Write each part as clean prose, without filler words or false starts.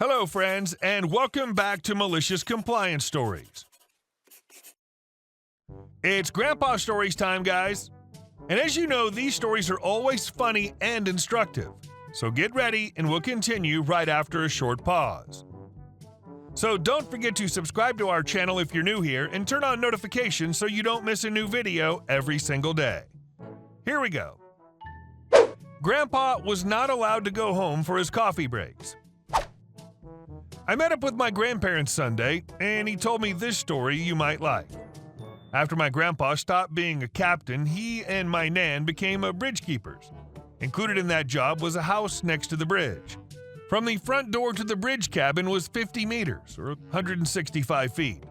Hello, friends, and welcome back to Malicious Compliance Stories. It's Grandpa Stories time, guys. And as you know, these stories are always funny and instructive. So get ready, and we'll continue right after a short pause. So don't forget to subscribe to our channel if you're new here, and turn on notifications so you don't miss a new video every single day. Here we go. Grandpa was not allowed to go home for his coffee breaks. I met up with my grandparents Sunday, and he told me this story you might like. After my grandpa stopped being a captain, he and my nan became bridge keepers. Included in that job was a house next to the bridge. From the front door to the bridge cabin was 50 meters, or 165 feet.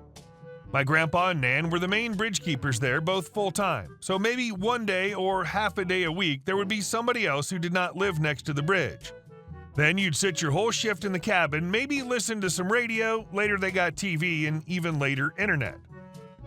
My grandpa and nan were the main bridge keepers there, both full-time, so maybe one day or half a day a week there would be somebody else who did not live next to the bridge. Then you'd sit your whole shift in the cabin, maybe listen to some radio, later they got TV, and even later internet.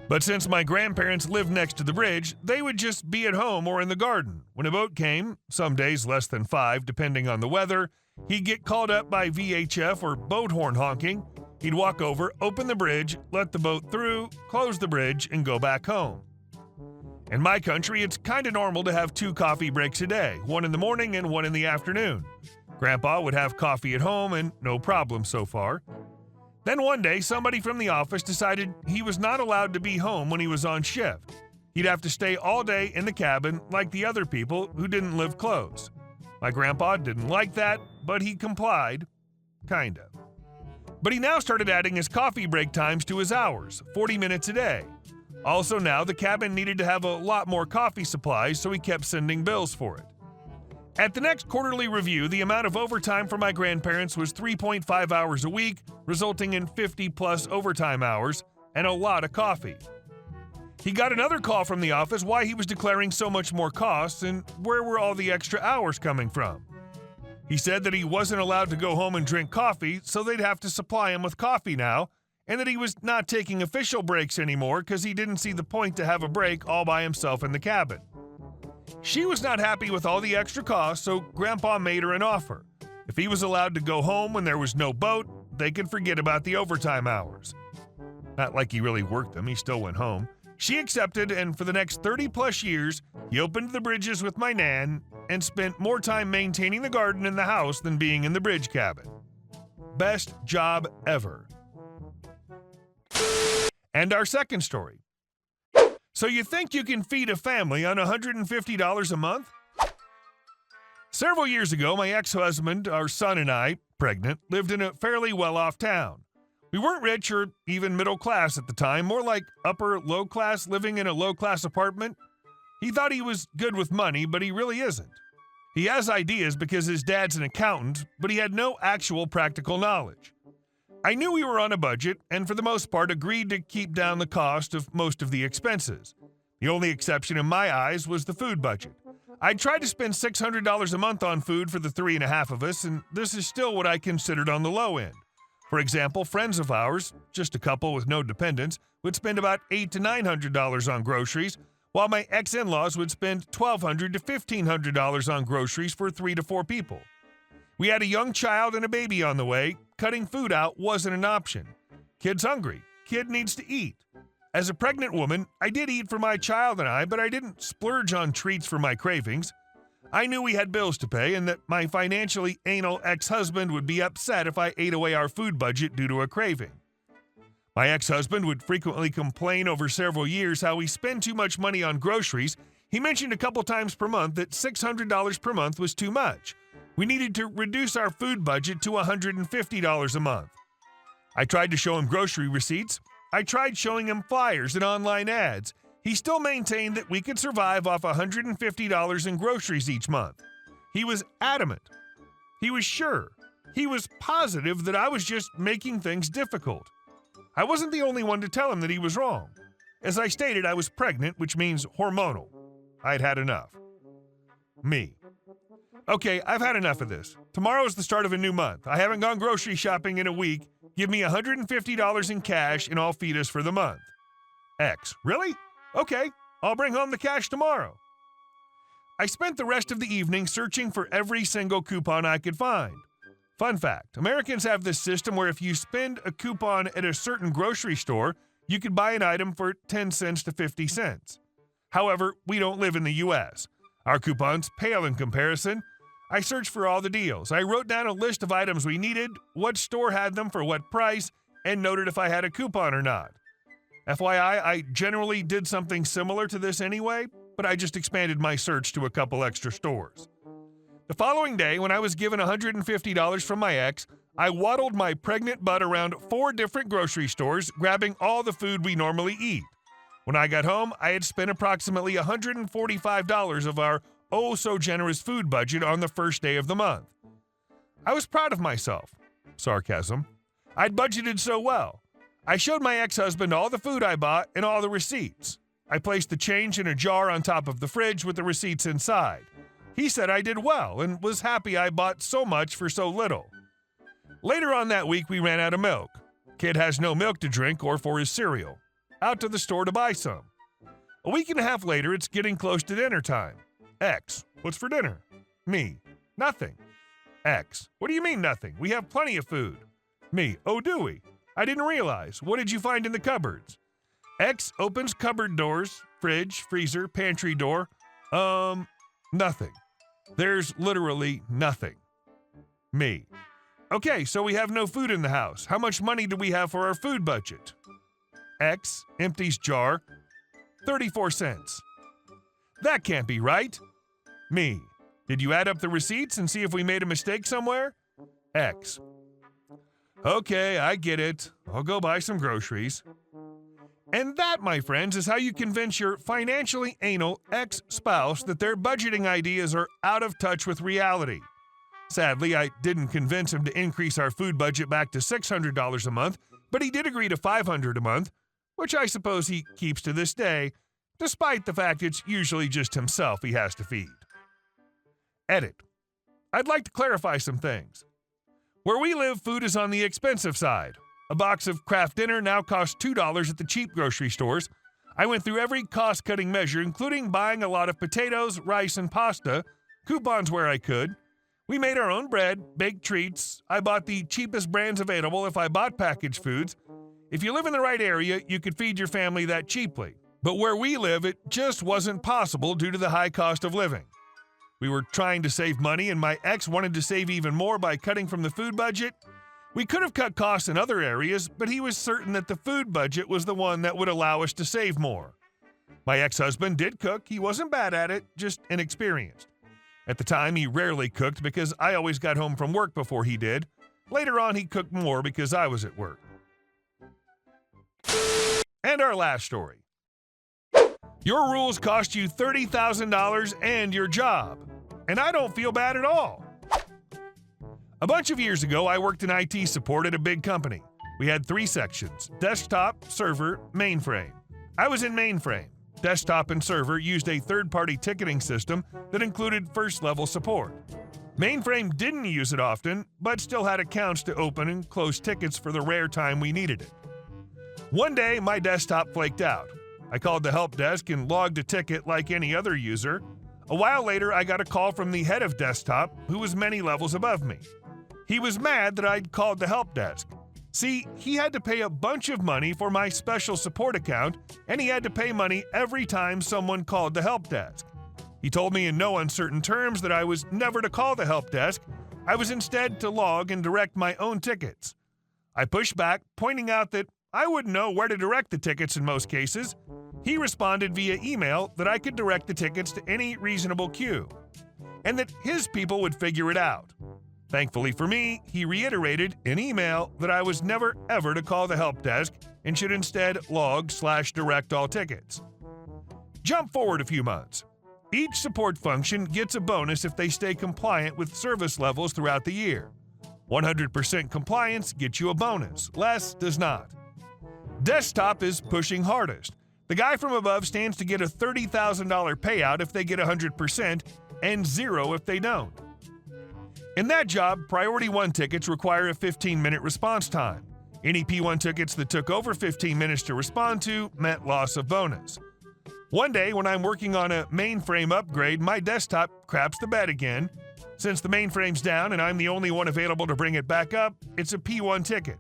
But since my grandparents lived next to the bridge, they would just be at home or in the garden. When a boat came, some days less than 5 depending on the weather, he'd get called up by VHF or boat horn honking. He'd walk over, open the bridge, let the boat through, close the bridge, and go back home. In my country, it's kind of normal to have 2 coffee breaks a day, one in the morning and one in the afternoon. Grandpa would have coffee at home and no problem so far. Then one day, somebody from the office decided he was not allowed to be home when he was on shift. He'd have to stay all day in the cabin like the other people who didn't live close. My grandpa didn't like that, but he complied. Kind of. But he now started adding his coffee break times to his hours, 40 minutes a day. Also now, the cabin needed to have a lot more coffee supplies, so he kept sending bills for it. At the next quarterly review, the amount of overtime for my grandparents was 3.5 hours a week, resulting in 50-plus overtime hours and a lot of coffee. He got another call from the office why he was declaring so much more costs and where were all the extra hours coming from. He said that he wasn't allowed to go home and drink coffee, so they'd have to supply him with coffee now, and that he was not taking official breaks anymore because he didn't see the point to have a break all by himself in the cabin. She was not happy with all the extra costs, so Grandpa made her an offer. If he was allowed to go home when there was no boat, they could forget about the overtime hours. Not like he really worked them, he still went home. She accepted, and for the next 30-plus years, he opened the bridges with my nan and spent more time maintaining the garden and the house than being in the bridge cabin. Best job ever. And our second story. So you think you can feed a family on $150 a month? Several years ago, my ex-husband, our son, and I, pregnant, lived in a fairly well-off town. We weren't rich or even middle class at the time, more like upper low class living in a low-class apartment. He thought he was good with money, but he really isn't. He has ideas because his dad's an accountant, but he had no actual practical knowledge. I knew we were on a budget and for the most part agreed to keep down the cost of most of the expenses. The only exception in my eyes was the food budget. I tried to spend $600 a month on food for the 3.5 of us, and this is still what I considered on the low end. For example, friends of ours, just a couple with no dependents, would spend about $800 to $900 on groceries, while my ex-in-laws would spend $1,200 to $1,500 on groceries for 3 to 4 people. We had a young child and a baby on the way. Cutting food out wasn't an option. Kid's hungry. Kid needs to eat. As a pregnant woman, I did eat for my child and I, but I didn't splurge on treats for my cravings. I knew we had bills to pay and that my financially anal ex-husband would be upset if I ate away our food budget due to a craving. My ex-husband would frequently complain over several years how we spend too much money on groceries. He mentioned a couple times per month that $600 per month was too much. We needed to reduce our food budget to $150 a month. I tried to show him grocery receipts. I tried showing him flyers and online ads. He still maintained that we could survive off $150 in groceries each month. He was adamant. He was sure. He was positive that I was just making things difficult. I wasn't the only one to tell him that he was wrong. As I stated, I was pregnant, which means hormonal. I'd had enough. Me. Okay, I've had enough of this. Tomorrow is the start of a new month. I haven't gone grocery shopping in a week. Give me $150 in cash and I'll feed us for the month. X. Really? Okay, I'll bring home the cash tomorrow. I spent the rest of the evening searching for every single coupon I could find. Fun fact, Americans have this system where if you spend a coupon at a certain grocery store, you can buy an item for 10 cents to 50 cents. However, we don't live in the U.S. Our coupons pale in comparison. I searched for all the deals. I wrote down a list of items we needed, what store had them for what price, and noted if I had a coupon or not. FYI, I generally did something similar to this anyway, but I just expanded my search to a couple extra stores. The following day, when I was given $150 from my ex, I waddled my pregnant butt around 4 different grocery stores, grabbing all the food we normally eat. When I got home, I had spent approximately $145 of our oh-so-generous food budget on the first day of the month. I was proud of myself. Sarcasm. I'd budgeted so well. I showed my ex-husband all the food I bought and all the receipts. I placed the change in a jar on top of the fridge with the receipts inside. He said I did well and was happy I bought so much for so little. Later on that week, we ran out of milk. Kid has no milk to drink or for his cereal. Out to the store to buy some. A week and a half later, it's getting close to dinner time. X, what's for dinner? Me, nothing. X, what do you mean nothing? We have plenty of food. Me, oh do we? I didn't realize. What did you find in the cupboards? X opens cupboard doors, fridge, freezer, pantry door. Nothing. There's literally nothing. Me. Okay, so we have no food in the house. How much money do we have for our food budget? X empties jar. 34 cents. That can't be right. Me. Did you add up the receipts and see if we made a mistake somewhere? X. Okay, I get it. I'll go buy some groceries. And that, my friends, is how you convince your financially anal ex-spouse that their budgeting ideas are out of touch with reality. Sadly, I didn't convince him to increase our food budget back to $600 a month, but he did agree to $500 a month, which I suppose he keeps to this day, despite the fact it's usually just himself he has to feed. Edit. I'd like to clarify some things. Where we live, food is on the expensive side. A box of Kraft Dinner now costs $2 at the cheap grocery stores. I went through every cost-cutting measure, including buying a lot of potatoes, rice, and pasta, coupons where I could. We made our own bread, baked treats. I bought the cheapest brands available if I bought packaged foods. If you live in the right area, you could feed your family that cheaply. But where we live, it just wasn't possible due to the high cost of living. We were trying to save money, and my ex wanted to save even more by cutting from the food budget. We could have cut costs in other areas, but he was certain that the food budget was the one that would allow us to save more. My ex-husband did cook. He wasn't bad at it, just inexperienced. At the time, he rarely cooked because I always got home from work before he did. Later on, he cooked more because I was at work. And our last story. Your rules cost you $30,000 and your job. And I don't feel bad at all. A bunch of years ago, I worked in IT support at a big company. We had 3 sections: desktop, server, mainframe. I was in mainframe. Desktop and server used a third-party ticketing system that included first-level support. Mainframe didn't use it often, but still had accounts to open and close tickets for the rare time we needed it. One day, my desktop flaked out. I called the help desk and logged a ticket like any other user. A while later, I got a call from the head of desktop, who was many levels above me. He was mad that I'd called the help desk. See, he had to pay a bunch of money for my special support account, and he had to pay money every time someone called the help desk. He told me in no uncertain terms that I was never to call the help desk. I was instead to log and direct my own tickets. I pushed back, pointing out that I wouldn't know where to direct the tickets in most cases. He responded via email that I could direct the tickets to any reasonable queue, and that his people would figure it out. Thankfully for me, he reiterated in email that I was never ever to call the help desk and should instead log/direct all tickets. Jump forward a few months. Each support function gets a bonus if they stay compliant with service levels throughout the year. 100% compliance gets you a bonus, less does not. Desktop is pushing hardest. The guy from above stands to get a $30,000 payout if they get 100% and 0 if they don't. In that job, Priority 1 tickets require a 15-minute response time. Any P1 tickets that took over 15 minutes to respond to meant loss of bonus. One day, when I'm working on a mainframe upgrade, my desktop craps the bed again. Since the mainframe's down and I'm the only one available to bring it back up, it's a P1 ticket.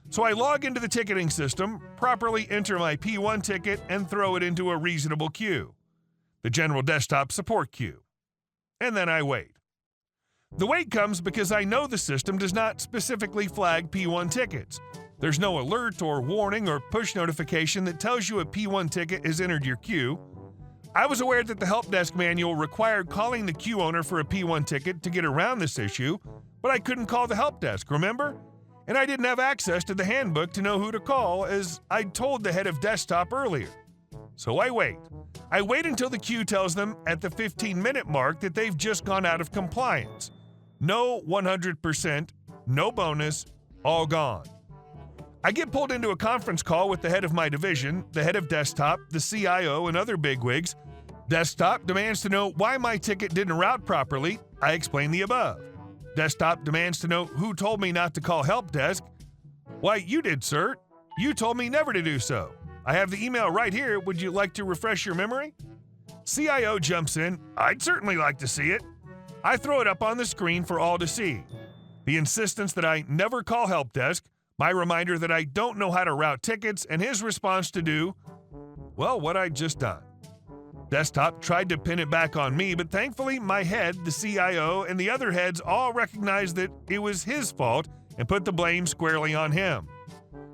So I log into the ticketing system, properly enter my P1 ticket, and throw it into a reasonable queue, the general desktop support queue. And then I wait. The wait comes because I know the system does not specifically flag P1 tickets. There's no alert or warning or push notification that tells you a P1 ticket has entered your queue. I was aware that the help desk manual required calling the queue owner for a P1 ticket to get around this issue, but I couldn't call the help desk, remember? And I didn't have access to the handbook to know who to call, as I'd told the head of desktop earlier. So I wait. I wait until the queue tells them at the 15-minute mark that they've just gone out of compliance. No 100%, no bonus, all gone. I get pulled into a conference call with the head of my division, the head of desktop, the CIO, and other bigwigs. Desktop demands to know why my ticket didn't route properly. I explain the above. Desktop demands to know who told me not to call help desk. Why, you did, sir. You told me never to do so. I have the email right here. Would you like to refresh your memory? CIO jumps in. I'd certainly like to see it. I throw it up on the screen for all to see. The insistence that I never call help desk, my reminder that I don't know how to route tickets, and his response to do, well, what I'd just done. Desktop tried to pin it back on me, but thankfully my head, the CIO, and the other heads all recognized that it was his fault and put the blame squarely on him.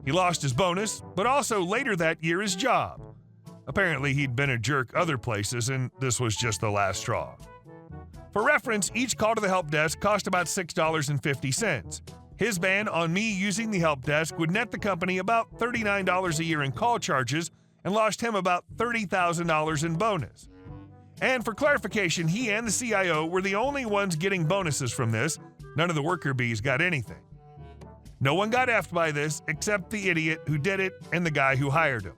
He lost his bonus, but also later that year his job. Apparently he'd been a jerk other places, and this was just the last straw. For reference, each call to the help desk cost about $6.50. His ban on me using the help desk would net the company about $39 a year in call charges and lost him about $30,000 in bonus. And for clarification, he and the CIO were the only ones getting bonuses from this. None of the worker bees got anything. No one got effed by this except the idiot who did it and the guy who hired him.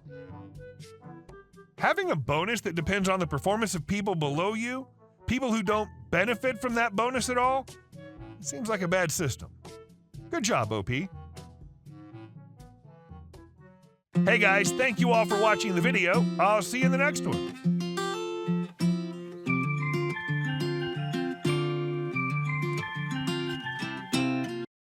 Having a bonus that depends on the performance of people below you, people who don't benefit from that bonus at all, it seems like a bad system. Good job, OP. Hey guys, thank you all for watching the video. I'll see you in the next one.